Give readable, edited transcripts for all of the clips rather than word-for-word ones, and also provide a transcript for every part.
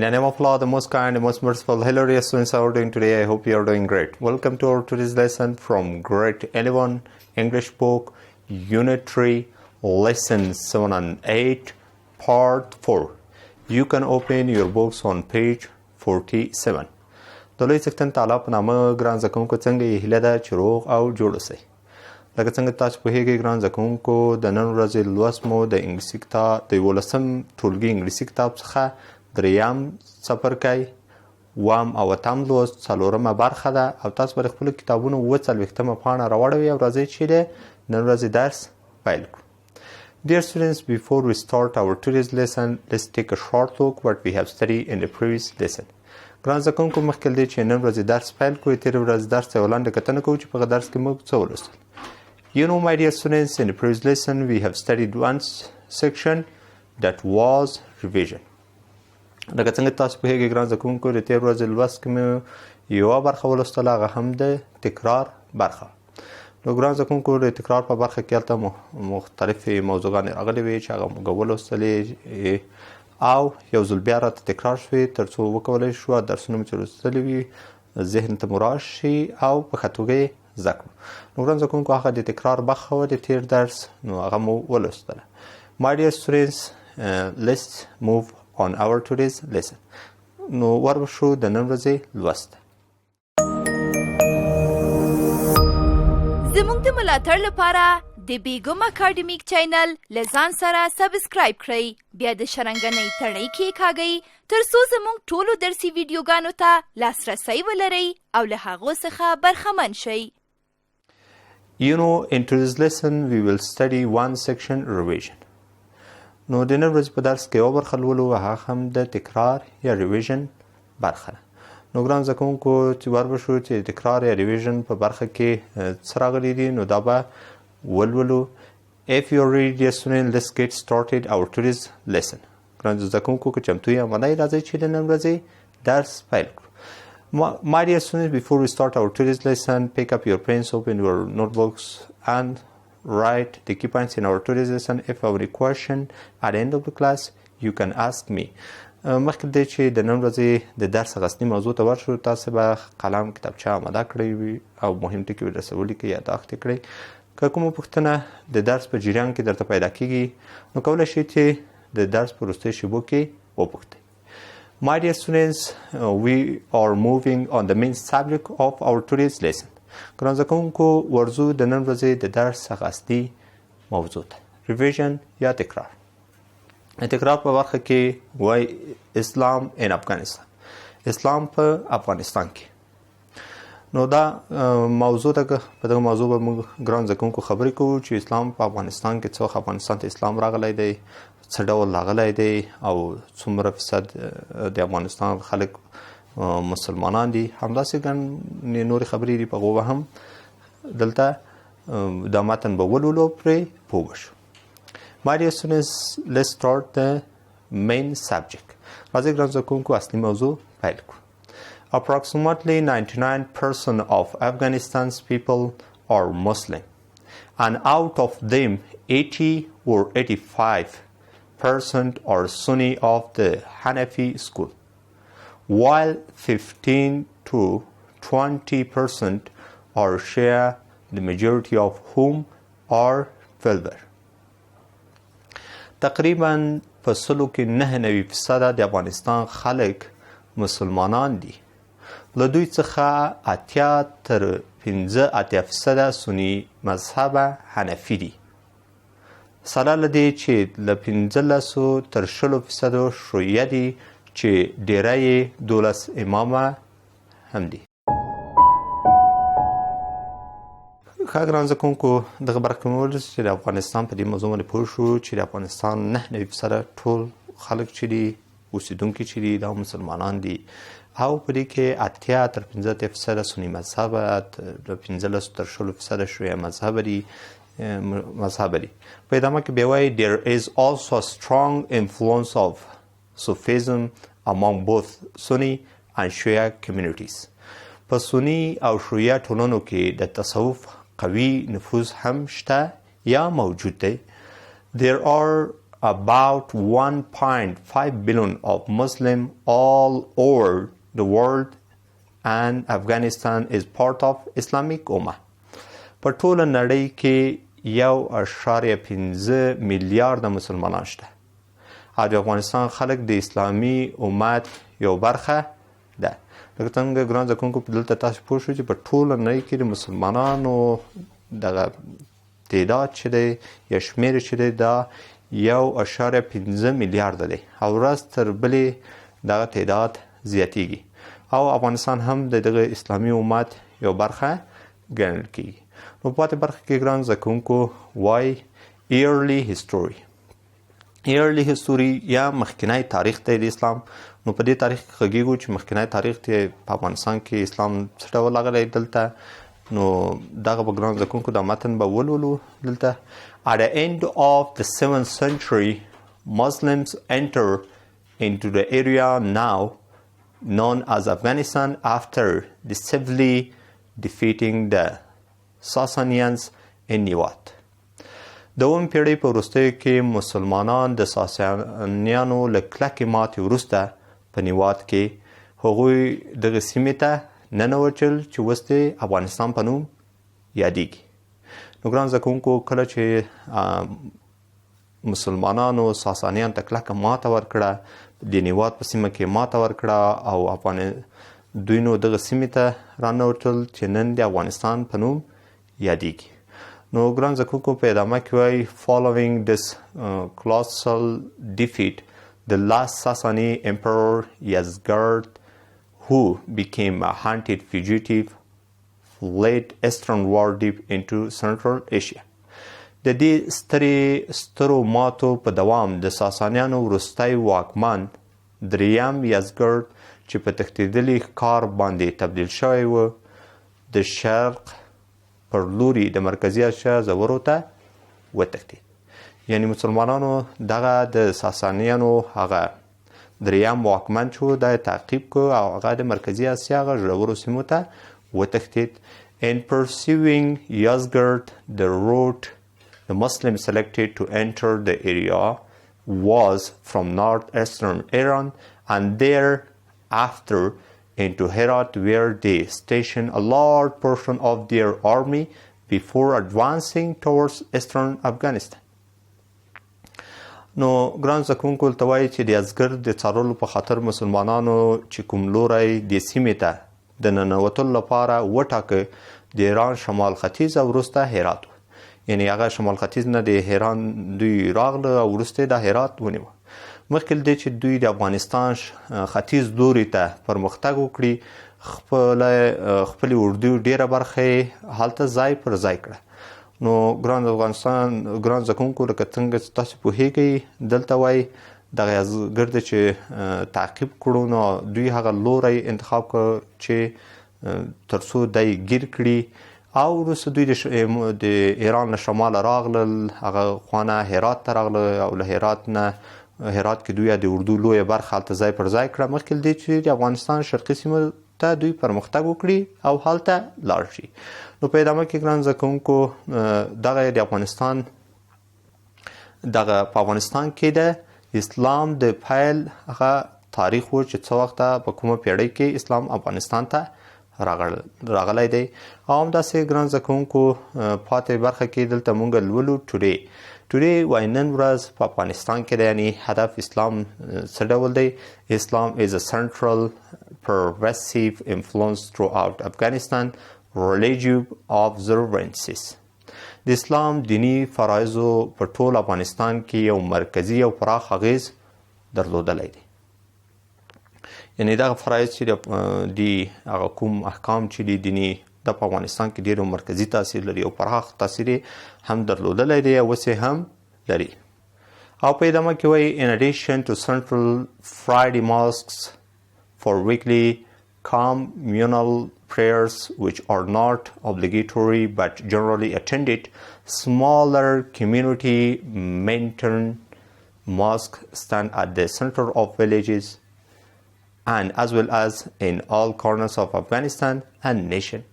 In the name of Allah, the most kind, the most merciful, hilarious students are doing today. I hope you are doing great. Welcome to our today's lesson from grade 11, English book, Unit 3, Lesson 7 and 8, Part 4. You can open your books on page 47. د لوی څښتن تعالی په نامه ګران زده کوونکو څنګه یې هیله ده چې روغ او جوړ اوسئ. لکه څنګه تاسو پوهیږئ ګران زده کوونکو د نن ورځې لوست مو د انګلیسي کتاب د 11 ټولګي انګلیسي کتاب څخه دریم څپرکی اووم او اتم لوست څلورمه برخه ده او تاسو به د خپلو کتابونو 40مه پاڼه راواړوئ او راځئ چې د نن ورځې درس پیل کړو. Dear students, before we start our today's lesson, let's take a short look what we have studied in the previous lesson. ګران زده کوونکو مخکې له دې چې نن ورځې درس پیل کړو تېرې ورځې درس ته یوه لنډه کتنه کوو چې په هغه درس کې موږ څه ولوستل. You know, my dear students, in the previous lesson we have studied one section that was revision. لکه څنګه تاسو پوهیږئ ګران زده کوونکو د تېرې ورځې لوست کې مې یوه برخه ولوستله هغه هم د تکرار برخه. نو ګران زده کوونکو د تکرار په برخه کې هلته مختلفې موضوعګانې راغلې وې چې هغه موږ ولوستلې او یو ځل بیا راته تکرار شوې تر څو وکولی شو درسونه مې چې لوستلي وي ذهن ته مو راشي او په ښه توګه یې زده کړو. نو ګران زده کوونکو هغه د تکرار برخه وه د تېر درس نو هغه مو ولوستله. My dear students, let's move on our today's lesson. نو ورشو د نن ورځې لوست. زموږ د ملاتړ لپاره د بیګم اکاډمیک چینل له ځان سره سبسکرایب کړئ، بیا د شرنګنۍ تڼۍ کېکاږئ تر څو زموږ ټولو درسي ویډیوګانو ته لاسرسی ولرئ او له هغو څخه برخمن شئ. You know, in today's lesson we will study one section revision. نو د نن ورځې په درس کې یوه برخه لولو هغه هم د تکرار یا ریویژن برخه ده. نو ګران زده کوونکو چې وربشو چې تکرار یا ریویژن په برخه کې څه راغلي دي نو دا به ولولو. If you are ready, dear student, let's get started our today's lesson. ګران زده کوونکو که چمتو یې امنئ راځئ چې د نن ورځې درس پیل کړو. My dear students, before we start our today's lesson, pick up your pens, open your notebooks and write the key points in our today's lesson. If you have any question at the end of the class, you can ask me. مخکې دی چې د نن ورځې د درس اغستنې موضوع ته ورشو تاسو به قلم کتابچه اماده کړی وي او مهم ټکي به درسره ولیکئ یاداښت یې کړئ. که کومه پوښتنه د درس په جریان کې درته پیدا کیږي نو کولی شئ چې د درس په وروستیو شیبو کې وپوښتئ. My dear students, we are moving on the main subject of our today's lesson. ګران زده کوونکو ورځو د نن ورځې د درس اغستنې موضوع ته ریویژن یا تکرار. تکرار په برخه کې وای اسلام ان افغانستان، اسلام په افغانستان کې. نو دا موضوع ده په دغه موضوع به موږ ګران زده کوونکو خبرې کوو چې اسلام په افغانستان کې څه افغانستان ته اسلام راغلی دی، څه ډول راغلی دی او څومره فیصد د افغانستان خلک مسلمانان دي. همداسې ګڼې نورې خبرې دي په هغو به هم دلته دا متن به ولولو پرې پوه بشو. My dear students, let's start the main subject. راځئ ګران زده کوونکو اصلي موضوع پیل کړو. Approximately 99% of Afghanistan's people are Muslim and out of them 80 or 85% are Sunni of the Hanafi school, while 15 to 20% are Shia, the majority of whom are Filber. تقریبا په سلو کې 99% د افغانستان خلک مسلمانان دي. له دوی څخه 80 تر 85% سني مذهبه حنفي دي. سره له دې چې له 15 تر 20% شیعه دي چې ډیری یې 12 امامه هم دي. ښه ګران زده کوونکو دغه برخه کې مو ولوست چې د افغانستان په دې موضوع باندې پوه شو چې د افغانستان 99% ټول خلک چې دي اوسېدونکي چې دي دا مسلمانان دي او په دې کې 80 تر 15% سني مذهب، 15 تر 20% شیعه مذهب دي. په ادامه کې بیا وایي there is also a strong influence of Sufism among both Sunni and Shia communities. په سني او شیعه ټولنو کې د تصوف قوي نفوذ هم شته یا موجود دی. There are about 1.5 billion of Muslims all over the world and Afghanistan is part of Islamic Ummah. په ټوله نړۍ کې 1.5 میلیارد مسلمانان شته او د افغانستان خلک د اسلامي امت یو برخه ده. لکه څنګه ګران زده کوونکو په دلته تاسو پوه شو چې په ټوله نړۍ کې د مسلمانانو دغه تعداد چې دی یا شمېر چې دی دا 1.5 میلیارده دی او ورځ تر بلې دغه تعداد زیاتیږي او افغانستان هم د دغه اسلامي امت یو برخه ګڼل کیږي. نو پاتې برخه کې ګران زده کوونکو وایي early history. early history یا مخکینی تاریخ دی د اسلام. نو په دې تاریخ کې غږیږو چې مخکینی تاریخ دی په افغانستان کې اسلام څه ډول راغلی دلته. نو دغه به ګران زده کوونکو دا متن به ولولو دلته. At the end of the 7th century, Muslims entered into the area now known as Afghanistan after decisively defeating the Sasanians in Niwat. د اوم پیړۍ په وروستیو کې مسلمانان د ساسانیانو له کلکې ماتې وروسته په نیوات کې هغوی دغه سیمې ته ننوتل چې اوس د افغانستان په نوم یادیږي. نو ګران زده کوونکو کله چې مسلمانانو ساسانیانو ته کلکه ماته ورکړه د نیوات په سیمه کې ماته ورکړه او دوی نو دغه سیمې ته رانوتل چې نن د افغانستان په نوم یادیږي. نو ګران زده کوونکو په ادامه کې وایي following this colossal defeat the last Sasani emperor Yazgard who became a hunted fugitive fled easternward deep into Central Asia. د دې سترو ماتو په دوام د ساسانیانو وروستی واکمن دریم یزګرد چې په تښتېدلي ښکار باندې تبدیل شوی و د شرق پر لوري د مرکزي اسیا زورو ته وتښتېد. یعنی مسلمانانو دغه د ساسانیانو هغه دریم واکمن چې دا تعقیب کو او هغه د مرکزي اسیا هغه ژورو سیمو ته وتښتېد. In pursuing Yazgard, the route the Muslims selected to enter the area was from northeastern Iran and thereafter into Herat, where they stationed a large portion of their army before advancing towards eastern Afghanistan. نو ګران زده کوونکو ورته وایي چې د یزګرد د څارلو په خاطر مسلمانانو چې کوم لوری د سیمې ته د ننوتلو لپاره وټاکه د ایران شمال ختیځ او وروسته هرات و. یعنی هغه شمال ختیځ نه د ایران دوی راغله او وروسته د هرات ونیوه. مخکې له دې چې دوی د افغانستان ختیځ لوري ته پرمختګ وکړي خپلې اردو ډیره برخه یې هلته ځای پر ځای کړه. نو ګران زده کوونکو لکه څنګه تاسو پوهیږئ دلته وایي دغه یزګرد چې تعقیب کړو نو دوی هغه لوری انتخاب کړ چې تر څو دی ګیر کړي او وروسته دوی د ایران له شماله راغلل هغه خونه هرات ته راغله او له هرات کې دوی د اردو لویه برخه هلته ځای پر ځای کړه مخکې له دې چې د افغانستان شرقي سیمو ته دوی پرمختګ وکړي او هلته لاړ شي. نو په ادامه کې ګران زده کوونکو دغه د افغانستان په افغانستان کې د اسلام د پیل هغه تاریخ و چې څه وخته په کومه پیړۍ کې اسلام افغانستان ته راغلی دی او همداسې ګران زده کوونکو پاتې برخه کې دلته مونږ لولو ټوډے وایي نن ورځ په افغانستان کې دی یعنی هدف اسلام څه ډول دی. اسلام is a central pervasive influence throughout Afghanistan religious observances. د اسلام دینی فرایضو په ټول افغانستان کې یو مرکزی او پراخ اغیز درلودلی دی. یعنی دغه فرایض چې دی هغه کوم احکام چې دی دینی د په افغانستان کې ډېر مرکزی تاثیر لري او پراخ تاثیر هم درلودلی دی او اوس هم لري. او په ادامه کې وایي in addition to central Friday mosques for weekly communal prayers which are not obligatory but generally attended, smaller community maintained mosques stand at the center of villages and as well as in all corners of Afghanistan and nation.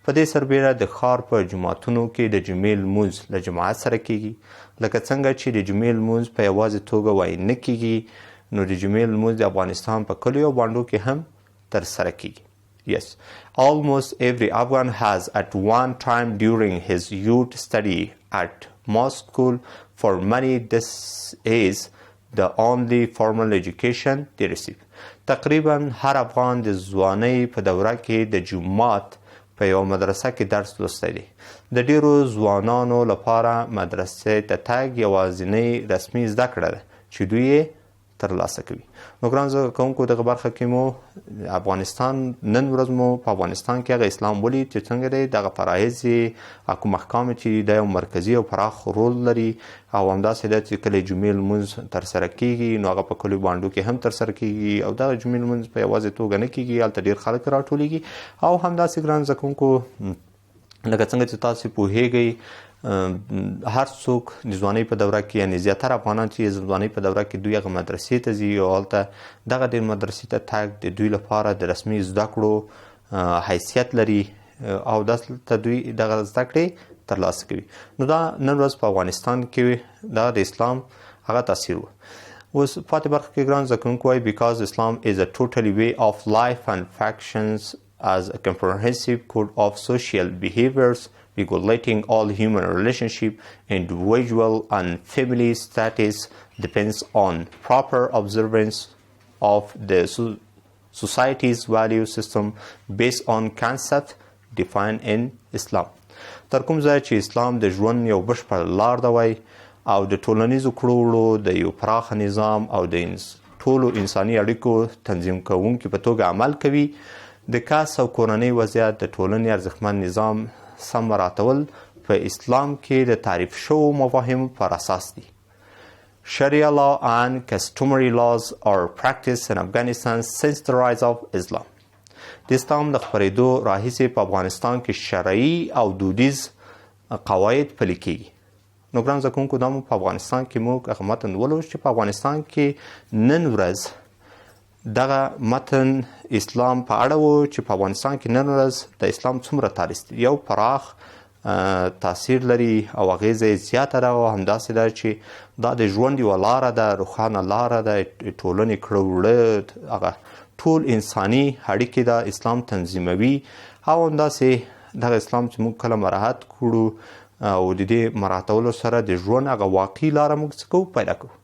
په دې سربیره د ښار په جوماتونو کې د جمعې لمونځ له جماعت سره کیږي، لکه څنګه چې د جمعې لمونځ په یوازې توګه وایي نه کیږي، نو د جمعې لمونځ د افغانستان په کلیو او بانډو کې هم ترسره کیږي. Yes, almost every Afghan has at one time during his youth study at mosque school. For many, this is the only formal education they receive. تقریبا هر افغان د ځوانۍ په دوره کې د جومات په یو مدرسه کې درس لوستی دی. د ډیرو ځوانانو لپاره مدرسې ته تګ یوازینۍ رسمي زده کړه ده چې دوی یې ترلاسه کوي. نو ګران زده کوونکو، دغه برخه کې مو افغانستان نن ورځ مو په افغانستان کې هغه اسلام ولید چې څنګه دی، دغه فرایض یې کوم احکام چې دا یو مرکزي او پراخ رول لري، او همداسې ده چې کله جمعې لمونځ ترسره کیږي نو هغه په کلیو بانډو کې هم ترسره کیږي، او دغه جمعې لمونځ په یوازې توګه نه کیږي، هلته ډېر خلک راټولیږي. او همداسې ګران زده کوونکو، لکه څنګه چې تاسې پوهیږئ، هر څوک د ځوانۍ په دوره کې، یعنې زیاتره افغانان چې د ځوانۍ په دوره کې دوی هغه مدرسې ته ځي، او هلته دغه ډېر مدرسې ته تګ د دوی لپاره د رسمي زده کړو حیثیت لري، او دلته دوی دغه زده کړې ترلاسه کوي. نو دا نن ورځ په افغانستان کې دا د اسلام هغه تاثیر و. اوس پاتې برخه کې ګران زده کوونکو وایي because Islam is a totally way of life and functions as a comprehensive code of social behaviors regulating all human relationship, individual and family status depends on proper observance of the society's value system based on concept defined in Islam. تر کوم ځای چې اسلام د ژوند یو بشپړ لار ده وایي، او د ټولنیزو کړو د یو پراخ نظام او د ټولو انساني اړیکو تنظیم کوونکي په توګه عمل کوي، د کس او کورنۍ وضعیت د ټولنې ارزښتمن نظام سم مراتول په اسلام کې د تعریف شوو مفاهیمو پر اساس دي. Sharia law and customary laws are practiced in Afghanistan since the rise of Islam. د اسلام د خپرېدو راهیسې په افغانستان کې شرعي او دودیز قواعد پلي کیږي. نو ګران زده کوونکو، دا مو په افغانستان کې موږ هغه متن ولوست چې په افغانستان کې نن ورځ دغه متن اسلام په اړه و چې په افغانستان کې نن ورځ د اسلام څومره تاریخ یو پراخ تاثیر لري او اغیزه یې زیاته ده، او همداسې ده چې دا د ژوند یوه لاره ده، روښانه لاره ده، ټولنې کړه وړه هغه ټول انساني اړیکې د اسلام تنظیموي. او همداسې دغه اسلام چې موږ کله مراعات کړو او د دې مراعاتولو سره د ژوند هغه واقعي لاره موږ څه کوو پیدا کوو.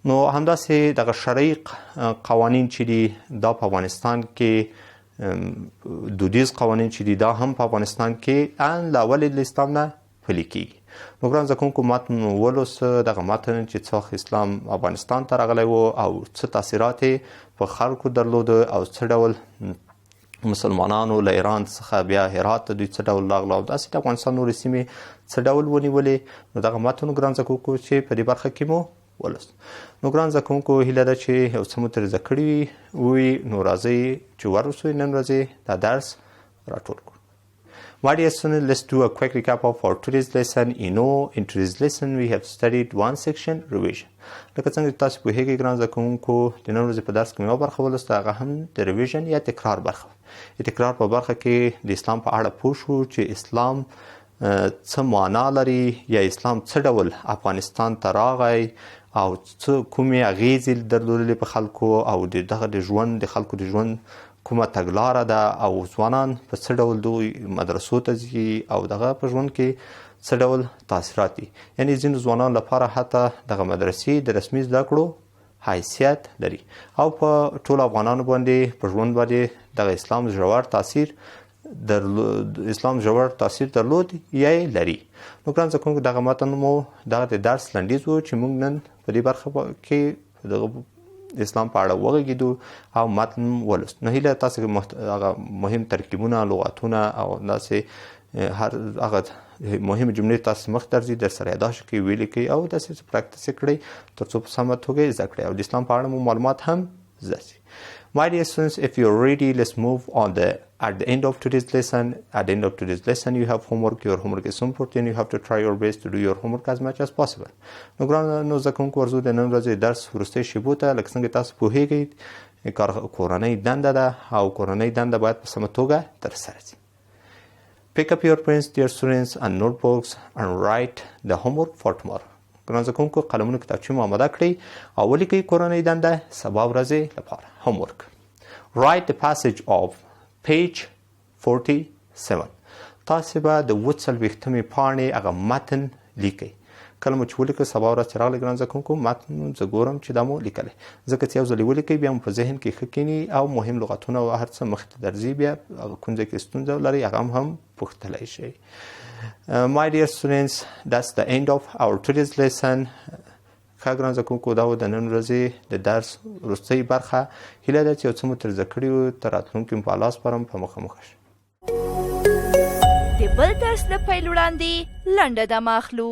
نو همداسې دغه شرعي قوانین چې دي دا په افغانستان کې، دودیز قوانین چې دي دا هم په افغانستان کې ان له اولې له اسلام نه پلي کیږي. نو ګران زده کوونکو، متن ولوست، دغه متن چې څه وخت اسلام افغانستان ته راغلی و او څه تاثیرات یې په خلکو درلوده، او څه ډول مسلمانانو له ایران څخه بیا هرات ته دوی څه ډول راغله، او داسې د افغانستان نورې سیمې څه ډول ونیولې. نو دغه متن ګران زده کوونکو چې په دې برخه کې مو ولوست. نو ګران زده کوونکو، هیله ده چې یو څه مو ترې زده کړي وي. نو راځئ چې ورسوئ نن ورځې دا درس راټول کړو. My dear students, let's do a quick recap of our today's lesson. In today's lesson we have studied one section revision. لکه څنګه چې تاسو پوهیږئ ګران زده کوونکو، د نن ورځې په درس کې یوه برخه ولوسته، هغه هم د ریویژن یا تکرار برخه. د تکرار په برخه کې د اسلام په اړه پوه شو چې اسلام څه معنا لري، یا اسلام څه ډول افغانستان ته راغی، او څه کومې اغیزې درلودلې په خلکو، او دغه د ژوند د خلکو د ژوند کومه تګلاره ده، او ځوانان په څه ډول دوی مدرسو ته ځي، او دغه په ژوند کې څه ډول تاثیرات دي. یعنې ځینو ځوانانو لپاره حتی دغه مدرسې د رسمي زده کړو حیثیت لري، او په ټولو افغانانو باندې په ژوند باندې دغه اسلام ژور تاثیر درلود یا یې لري. نو ګران زده کوونکو، دغه متن مو دغه د درس لنډیز و چې موږ نن په دې برخه کې دغه اسلام په اړه وغږېدو او متن ولوست. نو هیله تاسو هغه مهم ترکیبونه، لغاتونه او داسې هر هغه مهمې جملې تاسو مخ درځي در سره یاداشت کړئ، ویلې کړئ، او داسې پراکټس یې کړئ تر څو په سمه توګه یې زده کړئ، او د اسلام په اړه مو معلومات هم زده شي. My dear students, if you're ready, let's move on at the end of today's lesson. At the end of today's lesson, you have homework. Your homework is important. You have to try your best to do your homework as much as possible. نو ګرانو زده کوونکو، ورځو د نن ورځې درس وروستۍ شیبو ته، لکه څنګه تاسو پوهیږئ، کورنۍ دنده ده، او کورنۍ دنده باید په سمه توګه ترسره شي. Pick up your pens, dear students, and notebooks and write the homework for tomorrow. ګران زده کوونکو قلمونه کتابچې مو آماده کړئ او ولیکئ کورنۍ دنده سبا ورځې لپاره. Homework. Write the passage of page 47. تاسې به د 47 پاڼې هغه متن لیکئ. کله مو چې ولیکئ سبا ورځ چې راغلی ګران زده کوونکو متن زه ګورم چې دا مو لیکلی. ځکه چې یو ځل یې ولیکئ بیا مو په ذهن کې ښه کښېني او مهم لغتونه او هر څه مخې ته درځي. بیا کوم ځای کې ستونزه ولرئ هغه هم پوښتلی شئ. My dear students, that's the end of our today's lesson. ښه ګران زده کوونکو دا و د نن ورځې د درس وروستۍ برخه. هیله ده چې یو څه مو تر زده کړي وو. تر راتلونکي مو په الله سپارم. په مخه مو ښه شه. د بل درس له پیل وړاندې لنډه دمه اخلو.